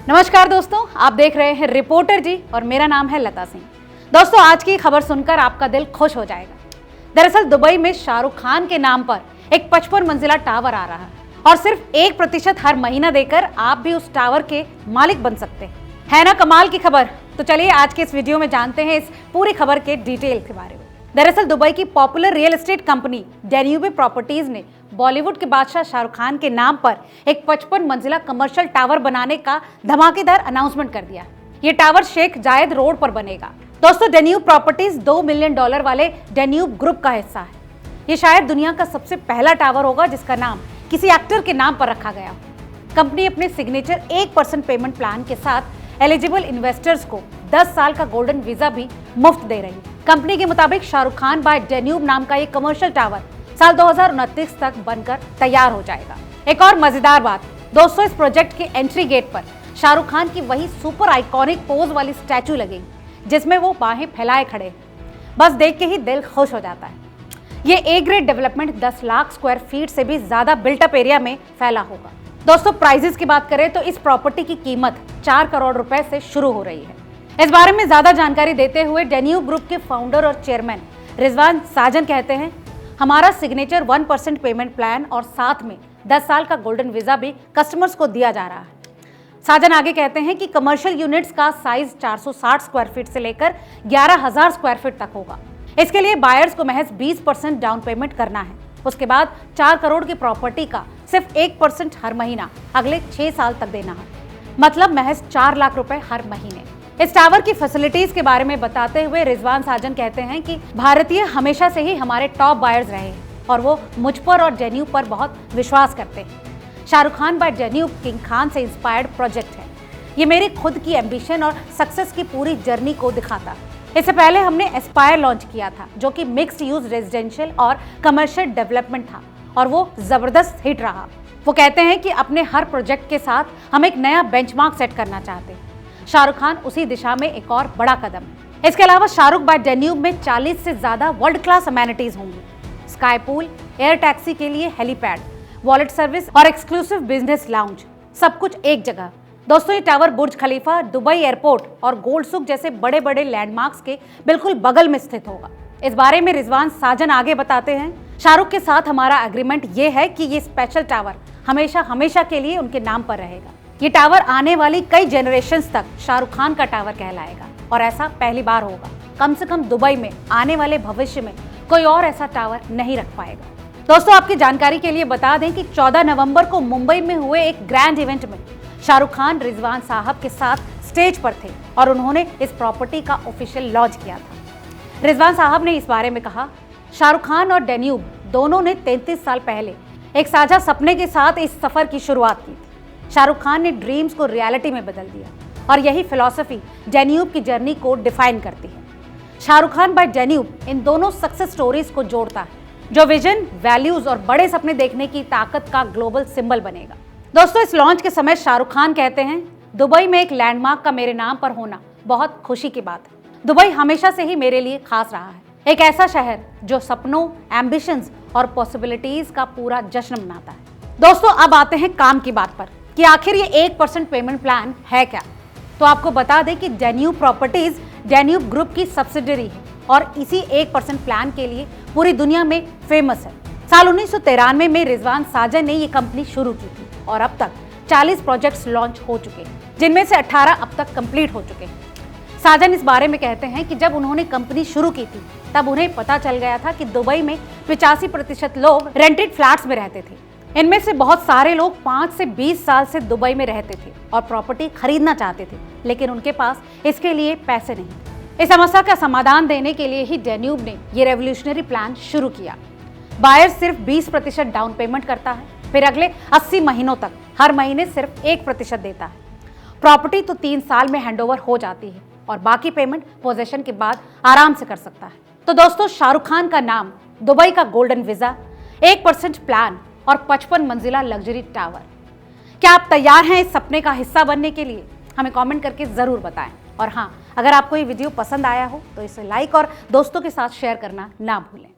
नमस्कार दोस्तों, आप देख रहे हैं रिपोर्टर जी और मेरा नाम है लता सिंह। दोस्तों, आज की खबर सुनकर आपका दिल खुश हो जाएगा। दरअसल दुबई में शाहरुख खान के नाम पर एक 55 मंजिला टावर आ रहा है और सिर्फ 1% हर महीना देकर आप भी उस टावर के मालिक बन सकते हैं। है ना कमाल की खबर? तो चलिए आज के इस वीडियो में जानते हैं इस पूरी खबर के डिटेल के बारे में। दरअसल दुबई की popular real estate company Danube properties ने बॉलीवुड के बादशाह शाहरुख खान के नाम पर एक 55 मंजिला कमर्शियल टावर बनाने का धमाकेदार अनाउंसमेंट कर दिया। ये टावर शेख जायद रोड पर बनेगा। दोस्तों, डैन्यूब प्रॉपर्टीज $2 मिलियन वाले डैन्यूब ग्रुप का हिस्सा है। ये शायद दुनिया का सबसे पहला टावर होगा जिसका नाम किसी एक्टर के नाम पर रखा गया। कंपनी अपने सिग्नेचर 1% पेमेंट प्लान के साथ एलिजिबल इन्वेस्टर्स को 10 साल का गोल्डन वीजा भी मुफ्त दे रही है। कंपनी के मुताबिक शाहरुख खान बाय डैन्यूब नाम का ये कमर्शियल टावर साल 2029 तक बनकर तैयार हो जाएगा। एक और मजेदार बात दोस्तों, इस प्रोजेक्ट के एंट्री गेट पर शाहरुख खान की वही सुपर आइकॉनिक पोज वाली स्टैचू लगेगी जिसमें वो बाहें फैलाए खड़े हैं। बस देख के ही दिल खुश हो जाता है। ये A grade development 10 lakh square feet से भी ज्यादा बिल्टअप एरिया में फैला होगा। दोस्तों, प्राइजेस की बात करें तो इस प्रॉपर्टी की कीमत 4 करोड़ रुपए से शुरू हो रही है। इस बारे में ज्यादा जानकारी देते हुए डैन्यूब ग्रुप के फाउंडर और चेयरमैन रिजवान साजन कहते हैं, हमारा सिग्नेचर 1% पेमेंट प्लान और साथ में 10 साल का गोल्डन वीजा भी कस्टमर्स को दिया जा रहा है। साजन आगे कहते हैं कि कमर्शियल यूनिट्स का साइज 460 स्क्वायर फीट से लेकर 11,000 स्क्वायर फीट तक होगा। इसके लिए बायर्स को महज 20% डाउन पेमेंट करना है। उसके बाद 4 करोड़ की प्रॉपर्टी का सिर्फ 1% हर महीना अगले 6 साल तक देना है, मतलब महज 4 लाख रुपए हर महीने। इस टावर की फैसिलिटीज के बारे में बताते हुए रिजवान साजन कहते हैं कि भारतीय हमेशा से ही हमारे टॉप बायर्स रहे हैं और वो मुझ पर और डैन्यूब पर बहुत विश्वास करते हैं। Shahrukh Khan by Danube king Khan से इंस्पायर्ड प्रोजेक्ट है। ये मेरी खुद की एम्बिशन और सक्सेस की पूरी जर्नी को दिखाता है। इससे पहले हमने एस्पायर लॉन्च किया था जो कि मिक्स्ड यूज रेजिडेंशियल और कमर्शियल डेवलपमेंट था और वो जबरदस्त हिट रहा। वो कहते हैं कि अपने हर प्रोजेक्ट के साथ हम एक नया बेंचमार्क सेट करना चाहते हैं। शाहरुख खान उसी दिशा में एक और बड़ा कदम है। इसके अलावा शाहरुख बाय डैन्यूब में 40 से ज्यादा वर्ल्ड क्लास अमेनिटीज होंगी। स्काई पूल, एयर टैक्सी के लिए हेलीपैड, वॉलेट सर्विस और एक्सक्लूसिव बिजनेस लाउंज, सब कुछ एक जगह। दोस्तों, ये टावर बुर्ज खलीफा, दुबई एयरपोर्ट और गोल्ड सुक जैसे बड़े बड़े लैंडमार्क्स के बिल्कुल बगल में स्थित होगा। इस बारे में रिजवान साजन आगे बताते हैं, शाहरुख के साथ हमारा एग्रीमेंट ये है कि ये स्पेशल टावर हमेशा के लिए उनके नाम पर रहेगा। ये टावर आने वाली कई जनरेशंस तक शाहरुख खान का टावर कहलाएगा और ऐसा पहली बार होगा। कम से कम दुबई में आने वाले भविष्य में कोई और ऐसा टावर नहीं रख पाएगा। दोस्तों, आपकी जानकारी के लिए बता दें कि 14 नवंबर को मुंबई में हुए एक ग्रैंड इवेंट में शाहरुख खान रिजवान साहब के साथ स्टेज पर थे और उन्होंने इस प्रॉपर्टी का ऑफिशियल लॉन्च किया था। रिजवान साहब ने इस बारे में कहा, शाहरुख खान और डैन्यूब दोनों ने 33 साल पहले एक साझा सपने के साथ इस सफर की शुरुआत की थी। शाहरुख खान ने ड्रीम्स को रियलिटी में बदल दिया और यही फिलॉसफी डैन्यूब की जर्नी को डिफाइन करती है। शाहरुख खान बाय डैन्यूब इन दोनों सक्सेस स्टोरीज को जोड़ता है जो विजन, वैल्यूज और बड़े सपने देखने की ताकत का ग्लोबल सिंबल बनेगा। दोस्तों, इस लॉन्च के समय शाहरुख खान कहते हैं, दुबई में एक लैंडमार्क का मेरे नाम पर होना बहुत खुशी की बात है। दुबई हमेशा से ही मेरे लिए खास रहा है, एक ऐसा शहर जो सपनों, एम्बिशंस और पॉसिबिलिटीज का पूरा जश्न मनाता है। दोस्तों, अब आते हैं काम की बात पर कि आखिर ये 1% पेमेंट प्लान है क्या। तो आपको बता दें कि डैन्यूब प्रॉपर्टीज डैन्यूब ग्रुप की सब्सिडरी है और इसी 1% प्लान के लिए पूरी दुनिया में फेमस है। साल 1993 में रिजवान साजन ने ये कंपनी शुरू की थी और अब तक 40 प्रोजेक्ट्स लॉन्च हो चुके हैं, जिनमें से 18 अब तक कंप्लीट हो चुके हैं। साजन इस बारे में कहते हैं कि जब उन्होंने कंपनी शुरू की थी तब उन्हें पता चल गया था कि दुबई में 85% लोग रेंटेड फ्लैट्स में रहते थे। इनमें से बहुत सारे लोग 5 से 20 साल से दुबई में रहते थे और प्रॉपर्टी खरीदना चाहते थे, लेकिन उनके पास इसके लिए पैसे नहीं। इस समस्या का समाधान देने के लिए ही डैन्यूब ने ये रेवोल्यूशनरी प्लान शुरू किया। बायर सिर्फ 20% डाउन पेमेंट करता है, फिर अगले 80 महीनों तक हर महीने सिर्फ 1% देता है। प्रॉपर्टी तो 3 साल में हैंडओवर हो जाती है और बाकी पेमेंट पोजेशन के बाद आराम से कर सकता है। तो दोस्तों, शाहरुख खान का नाम, दुबई का गोल्डन वीजा, 1% प्लान और 55 मंजिला लग्जरी टावर। क्या आप तैयार हैं इस सपने का हिस्सा बनने के लिए? हमें कमेंट करके जरूर बताएं। और हाँ, अगर आपको ये वीडियो पसंद आया हो तो इसे लाइक और दोस्तों के साथ शेयर करना ना भूलें।